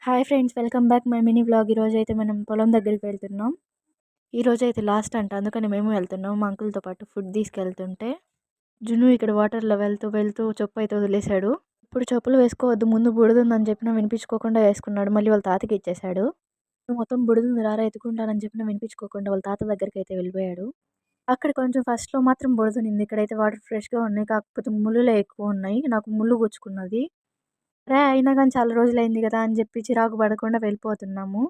Hi friends, welcome back my mini vlog. ఈరోజైతే మనం పొలం దగ్గరికి వెళ్తున్నాం. ఈరోజైతే లాస్ట్ అంట, అందుకని మేము వెళ్తున్నాం. మా అంకుల్తో పాటు ఫుడ్ తీసుకెళ్తుంటే జున్ను ఇక్కడ వాటర్లో వెళ్తూ వెళ్తూ చెప్పు అయితే వదిలేశాడు. ఇప్పుడు చెప్పులు వేసుకోవద్దు, ముందు బుడదుందని చెప్పినా వినిపించుకోకుండా వేసుకున్నాడు. మళ్ళీ వాళ్ళ తాతకి ఇచ్చేశాడు. మొత్తం బుడదుంది, రారా ఎత్తుకుంటానని చెప్పినా వినిపించుకోకుండా వాళ్ళ తాత దగ్గరికి అయితే వెళ్ళిపోయాడు. అక్కడ కొంచెం ఫస్ట్లో మాత్రం బుడదునింది. ఇక్కడైతే వాటర్ ఫ్రెష్గా ఉన్నాయి, కాకపోతే ముళ్ళులే ఎక్కువ ఉన్నాయి. నాకు ముళ్ళు గుచ్చుకున్నది. అయినా గానీ చాలా రోజులైంది గదా అని జెప్పి చిరాకు పడకుండా వెళ్ళిపోతున్నాము.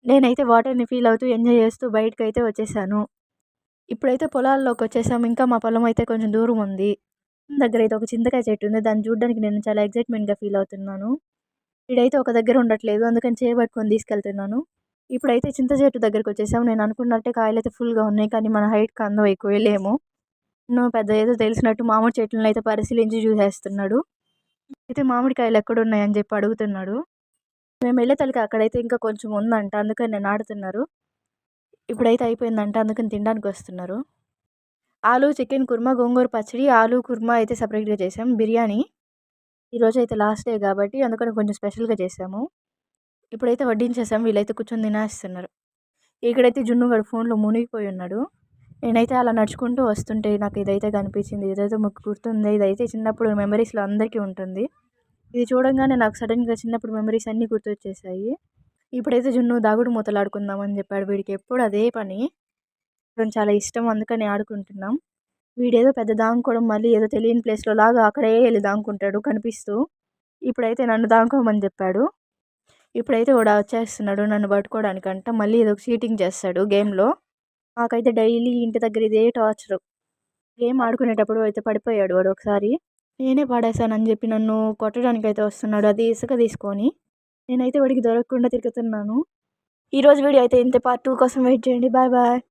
నేనైతే వాటర్‌ని ఫీల్ అవుతూ, ఎంజాయ్ చేస్తూ బయటకైతే వచ్చేసాను. ఇప్పుడైతే పొలాల్లోకొచ్చేసాము. ఇంకా మా పొలం అయితే కొంచెం దూరం ఉంది. దగ్గరైతే ఒక చింతకాయ చెట్టు ఉంది. దాన్ని చూడ్డానికి నేను చాలా ఎక్సైట్‌మెంట్‌గా ఫీల్ అవుతున్నాను. ఈడైతే ఒక దగ్గర ఉండట్లేదు. అందుకని చేయబట్టుకొని తీసుకెళ్తున్నాను. ఇప్పుడైతే చింత చెట్టు దగ్గరకొచ్చేసాము. నేను అనుకున్నట్టే కాయలైతే ఫుల్‌గా ఉన్నాయి. కానీ మన హైట్‌కి అందం ఎక్కువ లేము. పెద్ద ఏదో తెలిసినట్టు మామిడి చెట్లనైతే పరిశీలించి చూసేస్తున్నాడు. అయితే మామిడికాయలు ఎక్కడున్నాయని జెప్పి అడుగుతున్నాడు. మేమెళ్ళే తలకి అక్కడైతే ఇంకా కొంచెం ఉందంట. అందుకని నాటుతున్నారు. ఇప్పుడైతే అయిపోయిందంట. అందుకని తినడానికొస్తున్నారు. ఆలు, చికెన్ కుర్మా, గోంగూర పచ్చడి, ఆలు కుర్మా అయితే సెపరేట్‌గా చేసాం. బిర్యానీ ఈరోజైతే లాస్ట్ డే గాబట్టి అందుకని కొంచెం స్పెషల్‌గా చేసాము. ఇప్పుడైతే వడ్డించేసాం. వీళ్ళైతే కూర్చొని తినేస్తున్నారు. ఇక్కడైతే జున్నుగాడు ఫోన్‌లో మునిగిపోయి ఉన్నాడు. నేనైతే అలా నడుచుకుంటూ వస్తుంటే నాకు ఇదైతే కనిపించింది. ఇదైతే మాకు గుర్తుంది. ఇదైతే చిన్నప్పుడు మెమరీస్‌లో అందరికీ ఉంటుంది. ఇది చూడంగానే నాకు సడెన్‌గా చిన్నప్పుడు మెమరీస్ అన్నీ గుర్తొచ్చేసాయి. ఇప్పుడైతే జున్ను దాగుడు మూతలాడుకుందాం అని చెప్పాడు. వీడికి ఎప్పుడు అదే పని. కొంచెం చాలా ఇష్టం, అందుకని ఆడుకుంటున్నాం. వీడేదో పెద్ద దాంకోవడం, మళ్ళీ ఏదో తెలియని ప్లేస్‌లో లాగా అక్కడే ఎళ్లి దాంకుంటాడు కనిపిస్తూ. ఇప్పుడైతే నన్ను దాంకోమని చెప్పాడు. ఇప్పుడైతే వాడు వచ్చేస్తున్నాడు నన్ను పట్టుకోవడానికంట. మళ్ళీ ఏదో చీటింగ్ చేస్తాడు గేమ్‌లో. నాకైతే డైలీ ఇంటి దగ్గర ఇదే టార్చరు. గేమ్ ఆడుకునేటప్పుడు అయితే పడిపోయాడు వాడు ఒకసారి. నేనే పడేశానని చెప్పి నన్ను కొట్టడానికైతే వస్తున్నాడు. అది ఇసుక తీసుకొని. నేనైతే వాడికి దొరకకుండా తిరుగుతున్నాను. ఈరోజు వీడియో అయితే ఇంతే. పార్ట్ 2 కోసం వెయిట్ చేయండి. Bye bye.